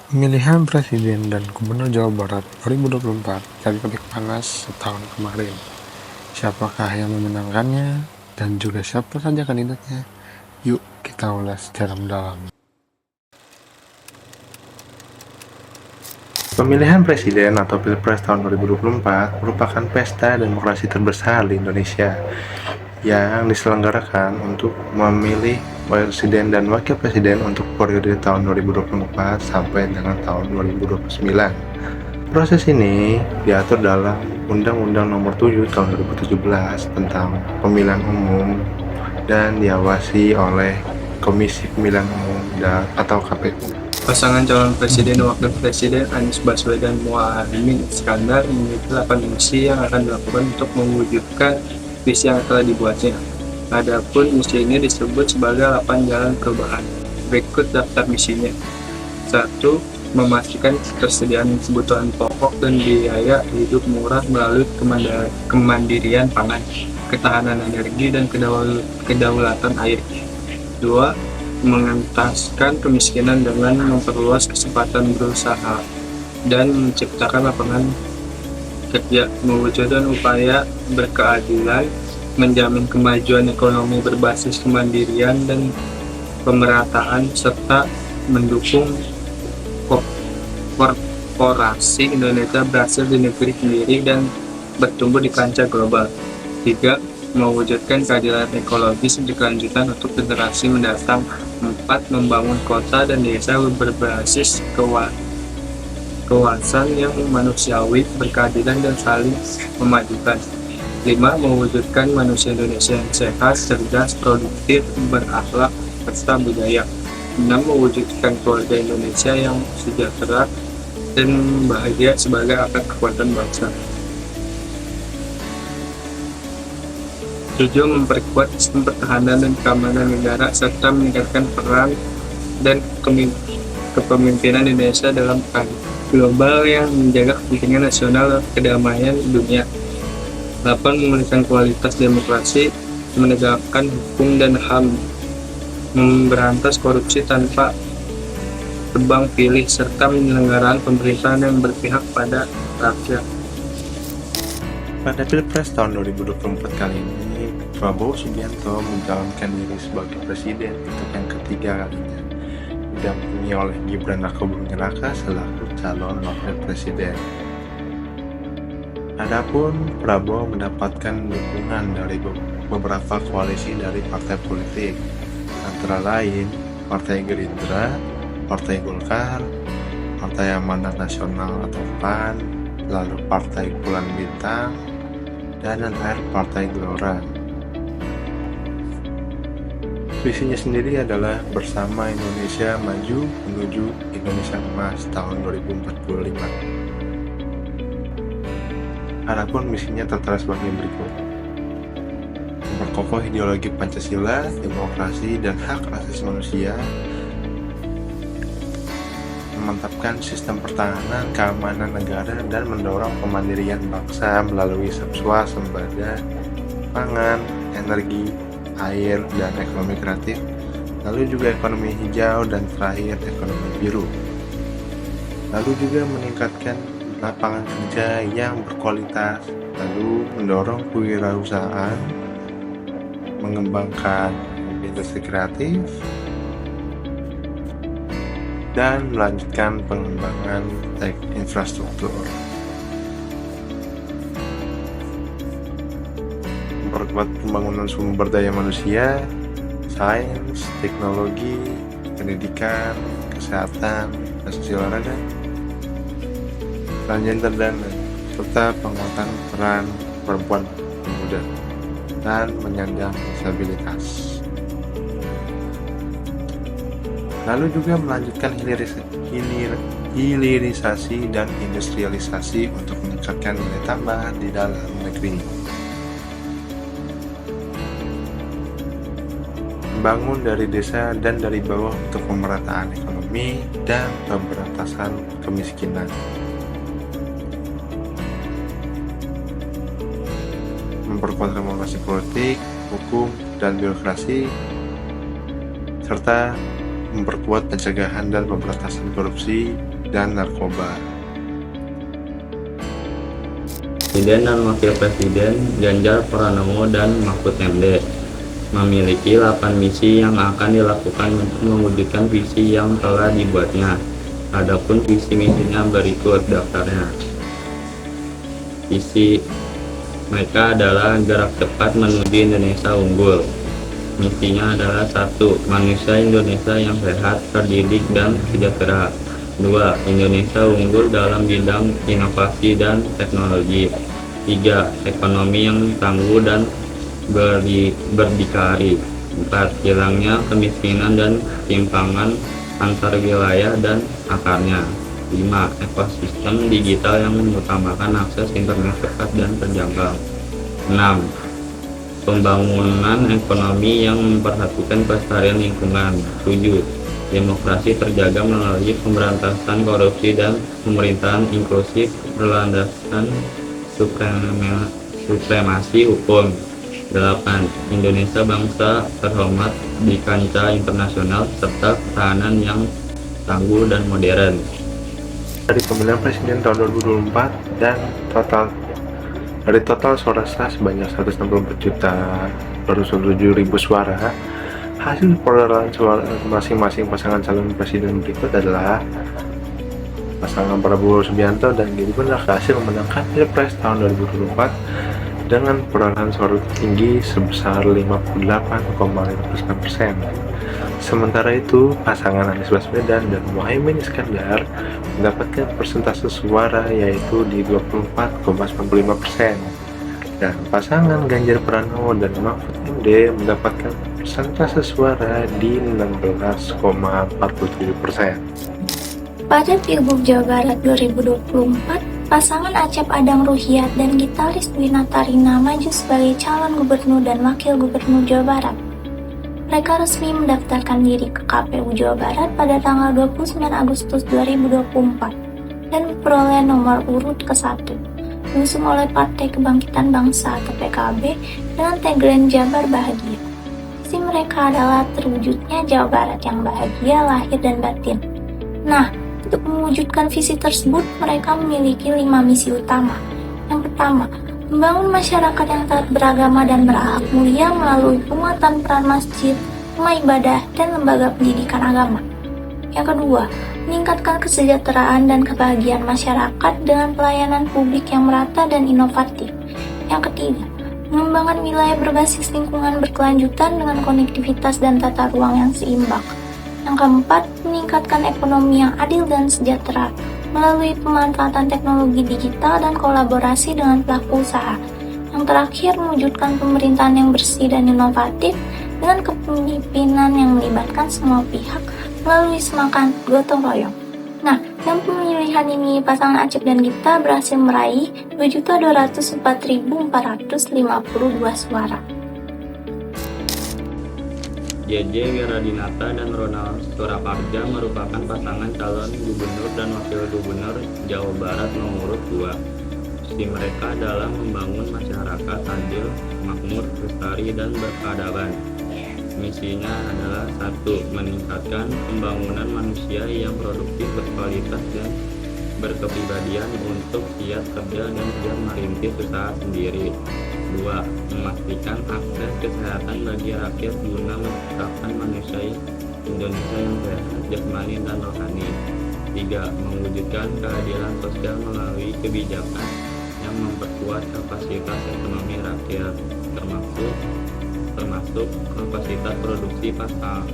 Pemilihan Presiden dan Gubernur Jawa Barat 2024 jadi topik panas setahun kemarin. Siapakah yang memenangkannya dan juga siapa saja kandidatnya? Yuk kita ulas secara mendalam. Pemilihan presiden atau Pilpres tahun 2024 merupakan pesta demokrasi terbesar di Indonesia yang diselenggarakan untuk memilih presiden dan wakil presiden untuk periode tahun 2024 sampai dengan tahun 2029. Proses ini diatur dalam Undang-Undang Nomor 7 Tahun 2017 tentang Pemilihan Umum dan diawasi oleh Komisi Pemilihan Umum atau KPU. Pasangan calon presiden dan wakil presiden Anies Baswedan Muhaimin Iskandar memiliki 8 misi yang akan dilakukan untuk mewujudkan visi yang telah dibuatnya. Adapun misi ini disebut sebagai 8 jalan perubahan. Berikut daftar misinya. 1. Memastikan ketersediaan kebutuhan pokok dan biaya hidup murah melalui kemandirian pangan, ketahanan energi, dan kedaulatan air. 2. Mengentaskan kemiskinan dengan memperluas kesempatan berusaha dan menciptakan lapangan kerja, mewujudkan upaya berkeadilan, menjamin kemajuan ekonomi berbasis kemandirian dan pemerataan, serta mendukung korporasi Indonesia berhasil di negeri sendiri dan bertumbuh di kancah global. 3. Mewujudkan keadilan ekologis berkelanjutan untuk generasi mendatang. 4. Membangun kota dan desa berbasis kewasan yang manusiawi, berkeadilan, dan saling memajukan. 5. Mewujudkan manusia Indonesia yang sehat, cerdas, produktif, berakhlak, serta budaya. 6. Mewujudkan keluarga Indonesia yang sejahtera dan bahagia sebagai akar kekuatan bangsa. 7. Memperkuat sistem pertahanan dan keamanan negara serta meningkatkan peran dan kepemimpinan Indonesia dalam peran global yang menjaga kepentingan nasional dan kedamaian dunia. 8. Memulihkan kualitas demokrasi, menegakkan hukum dan HAM, memberantas korupsi tanpa tebang pilih, serta penyelenggaraan pemerintahan yang berpihak pada rakyat. Pada Pilpres tahun 2024 kali ini, Prabowo Subianto mencalonkan diri sebagai presiden untuk yang ketiga kalinya, didampingi oleh Gibran Rakabuming Raka selaku calon wakil presiden. Adapun Prabowo mendapatkan dukungan dari beberapa koalisi dari partai politik, antara lain Partai Gerindra, Partai Golkar, Partai Amanat Nasional atau PAN, lalu Partai Bulan Bintang, dan yang terakhir Partai Gelora. Visinya sendiri adalah bersama Indonesia maju menuju Indonesia Emas tahun 2045. Adapun misinya tertera sebagai berikut: memperkokoh ideologi Pancasila, demokrasi, dan hak asasi manusia, memantapkan sistem pertahanan keamanan negara, dan mendorong kemandirian bangsa melalui swasembada pangan, energi, air, dan ekonomi kreatif, lalu juga ekonomi hijau, dan terakhir ekonomi biru. Lalu juga meningkatkan lapangan kerja yang berkualitas, lalu mendorong kewirausahaan, mengembangkan industri kreatif, dan melanjutkan pengembangan infrastruktur. Memperkuat pembangunan sumber daya manusia, sains, teknologi, pendidikan, kesehatan, asasi olahraga, gender dan serta penguatan peran perempuan dan pemuda, dan menyandang disabilitas. Lalu juga melanjutkan hilirisasi dan industrialisasi untuk meningkatkan nilai tambah di dalam negeri. Membangun dari desa dan dari bawah untuk pemerataan ekonomi dan pemberantasan kemiskinan. Memperkuat reformasi politik, hukum, dan birokrasi, serta memperkuat pencegahan dan pemberantasan korupsi dan narkoba. Presiden dan Wakil Presiden Ganjar Pranowo dan Mahfud MD memiliki 8 misi yang akan dilakukan untuk mewujudkan visi yang telah dibuatnya. Adapun visi misinya berikut daftarnya. Visi mereka adalah gerak cepat menuju Indonesia unggul. Misinya adalah 1. Manusia Indonesia yang sehat, terdidik, dan sejahtera. 2. Indonesia unggul dalam bidang inovasi dan teknologi. 3. Ekonomi yang tangguh dan berdikari. 4. Hilangnya kemiskinan dan ketimpangan antar wilayah dan akarnya. 5. Ekosistem digital yang mengutamakan akses internet cepat dan terjangkau. 6. Pembangunan ekonomi yang memperhatikan kelestarian lingkungan. 7. Demokrasi terjaga melalui pemberantasan korupsi dan pemerintahan inklusif berlandaskan supremasi hukum. 8. Indonesia bangsa terhormat di kancah internasional serta pertahanan yang tangguh dan modern. Dari pemilihan presiden tahun 2024 dan dari total suara sah sebanyak 164.207.000 suara, hasil perolehan suara masing-masing pasangan calon presiden berikut adalah pasangan Prabowo Subianto dan Gibran berhasil memenangkan Pilpres tahun 2024 dengan perolehan suara tertinggi sebesar 58,59%. Sementara itu, pasangan Anies Baswedan dan Muhaimin Iskandar mendapatkan persentase suara yaitu di 24,95%, dan pasangan Ganjar Pranowo dan Mahfud MD mendapatkan persentase suara di 16,47%. Pada Pilgub Jawa Barat 2024, pasangan Acep Adang Ruhyat dan Gitaris Dwi Natarina maju sebagai calon gubernur dan wakil gubernur Jawa Barat. Mereka resmi mendaftarkan diri ke KPU Jawa Barat pada tanggal 29 Agustus 2024 dan memperoleh nomor urut ke-1, diusung oleh Partai Kebangkitan Bangsa atau PKB dengan tagline Jabar Bahagia. Visi mereka adalah terwujudnya Jawa Barat yang bahagia lahir dan batin. Nah, untuk mewujudkan visi tersebut, mereka memiliki 5 misi utama. Yang pertama, membangun masyarakat yang taat beragama dan berakhlak mulia melalui penguatan peran masjid, rumah ibadah, dan lembaga pendidikan agama. Yang kedua, meningkatkan kesejahteraan dan kebahagiaan masyarakat dengan pelayanan publik yang merata dan inovatif. Yang ketiga, mengembangkan wilayah berbasis lingkungan berkelanjutan dengan konektivitas dan tata ruang yang seimbang. Yang keempat, meningkatkan ekonomi yang adil dan sejahtera melalui pemanfaatan teknologi digital dan kolaborasi dengan pelaku usaha. Yang terakhir, mewujudkan pemerintahan yang bersih dan inovatif dengan kepemimpinan yang melibatkan semua pihak melalui semangat gotong royong. Nah, dalam pemilihan ini pasangan Acep dan Gita berhasil meraih 2.204.452 suara. JJ Wiradinata dan Ronald Surakarja merupakan pasangan calon gubernur dan wakil gubernur Jawa Barat nomor 2. Visi mereka adalah membangun masyarakat adil, makmur, lestari, dan berkeadaban. Misinya adalah 1. Meningkatkan pembangunan manusia yang produktif, berkualitas, dan berkepribadian untuk siap kerja dan siap merintis usaha sendiri. 2. Memastikan akses kesehatan bagi rakyat guna menciptakan manusia Indonesia yang sehat jasmani dan rohani. 3. Mewujudkan keadilan sosial melalui kebijakan yang memperkuat kapasitas ekonomi rakyat, termasuk kapasitas produksi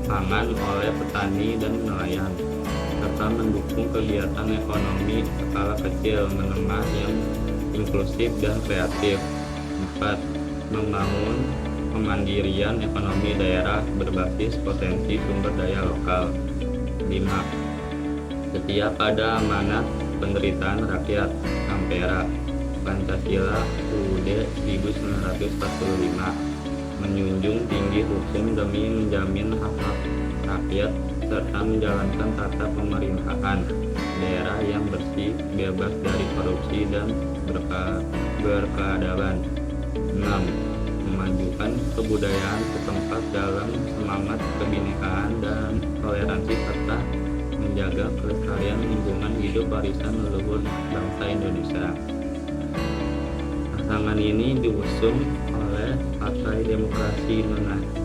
pangan oleh petani dan nelayan, serta mendukung kegiatan ekonomi skala kecil menengah yang inklusif dan kreatif. 4. Membangun kemandirian ekonomi daerah berbasis potensi sumber daya lokal. 5. Setia pada amanat penderitaan rakyat Ampera Pancasila UUD 1945, menjunjung tinggi hukum demi menjamin hak-hak rakyat serta menjalankan tata pemerintahan daerah yang bersih, bebas dari korupsi dan berkeadaban. 6. Memajukan kebudayaan setempat dalam semangat kebinekaan dan toleransi serta menjaga kelestarian lingkungan hidup hidup warisan leluhur bangsa Indonesia. Pasangan ini diusung oleh Partai Demokrasi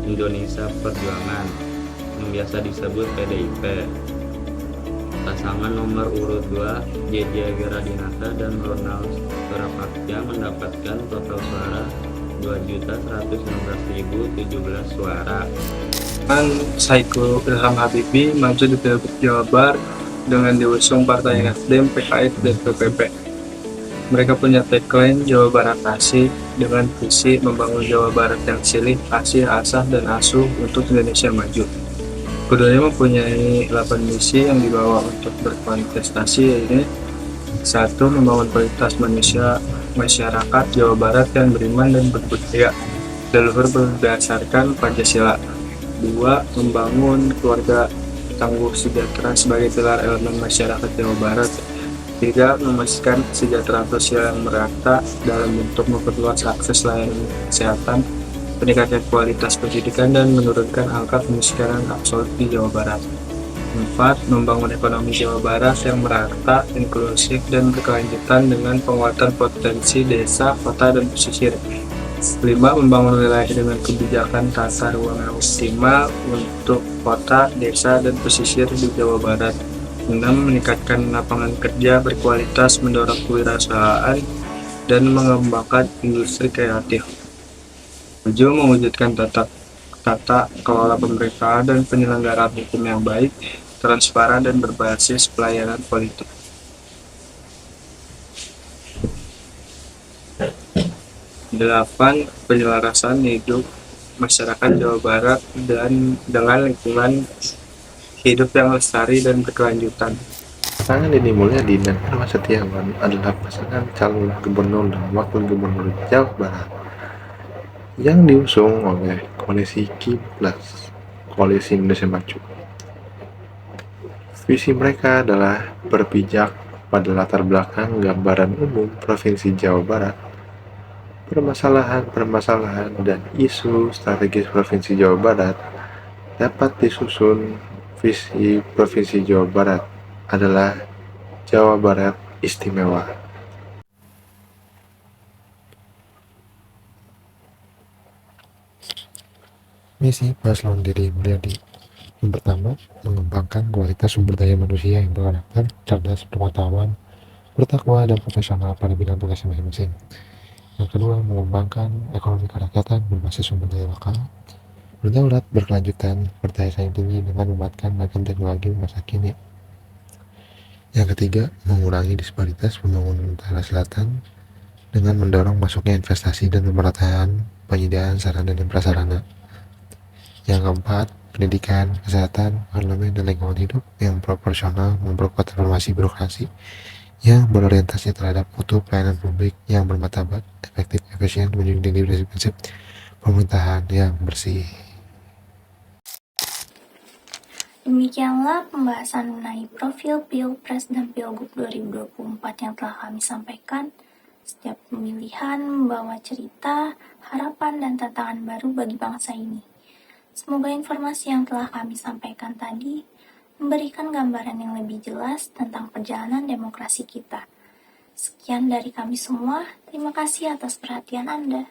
Indonesia Perjuangan yang biasa disebut PDIP. Pasangan nomor urut 2 JJ Geradinata dan Ronald Surapradja mendapatkan total suara 2.119.017 suara. Saiful Ilham Habibie maju di Pilgub Jawa Barat dengan diusung Partai Nasdem, PKS, dan PPP. Mereka punya tagline Jawa Barat Asih dengan visi membangun Jawa Barat yang silih, asih, asah, dan asuh untuk Indonesia maju. Keduanya mempunyai 8 misi yang dibawa untuk berkontestasi, yaitu 1. Membangun kualitas masyarakat Jawa Barat yang beriman dan berbudaya leluhur berdasarkan Pancasila. 2. Membangun keluarga tangguh sejahtera sebagai pilar elemen masyarakat Jawa Barat. 3. Memastikan kesejahteraan sosial yang merata dalam bentuk memperluas akses layanan kesehatan, peningkatan kualitas pendidikan, dan menurunkan angka kemiskinan absolut di Jawa Barat. 4. Membangun ekonomi Jawa Barat yang merata, inklusif, dan berkelanjutan dengan penguatan potensi desa, kota, dan pesisir. 5. Membangun wilayah dengan kebijakan tata ruang yang optimal untuk kota, desa, dan pesisir di Jawa Barat. 6. Meningkatkan lapangan kerja berkualitas, mendorong kewirausahaan, dan mengembangkan industri kreatif. 7. Mewujudkan tata kelola pemerintahan dan penyelenggaraan hukum yang baik, transparan, dan berbasis pelayanan politik. 8. Penyelarasan hidup masyarakat Jawa Barat dan dengan lingkungan hidup yang lestari dan berkelanjutan. Pasangan Deddy Mulyadi dan Irwan Setiawan adalah pasangan calon gubernur dan wakil gubernur Jawa Barat yang diusung oleh Koalisi Kiblas, Koalisi Indonesia Maju. Visi mereka adalah berpijak pada latar belakang gambaran umum Provinsi Jawa Barat, permasalahan dan isu strategis Provinsi Jawa Barat dapat disusun. Visi Provinsi Jawa Barat adalah Jawa Barat Istimewa. Misi Paslon Deddy Mulyadi. Yang pertama, mengembangkan kualitas sumber daya manusia yang berkarakter, cerdas, berpengetahuan, bertakwa, dan profesional pada bidang tugasnya masing-masing. Yang kedua, mengembangkan ekonomi kerakyatan berbasis sumber daya lokal, berdaulat, berkelanjutan, berdaya saing tinggi dengan memanfaatkan beragam teknologi masa kini. Yang ketiga, mengurangi disparitas pembangunan utara selatan dengan mendorong masuknya investasi dan pemerataan penyediaan sarana dan prasarana. Yang keempat, pendidikan, kesehatan, parlemen, dan lingkungan hidup yang proporsional, memperkuat reformasi birokrasi yang berorientasi terhadap mutu pelayanan publik yang bermartabat, efektif, efisien, menjunjung tinggi prinsip pemerintahan yang bersih. Demikianlah pembahasan mengenai profil Pilpres dan Pilgub 2024 yang telah kami sampaikan. Setiap pemilihan membawa cerita, harapan, dan tantangan baru bagi bangsa ini. Semoga informasi yang telah kami sampaikan tadi memberikan gambaran yang lebih jelas tentang perjalanan demokrasi kita. Sekian dari kami semua, terima kasih atas perhatian Anda.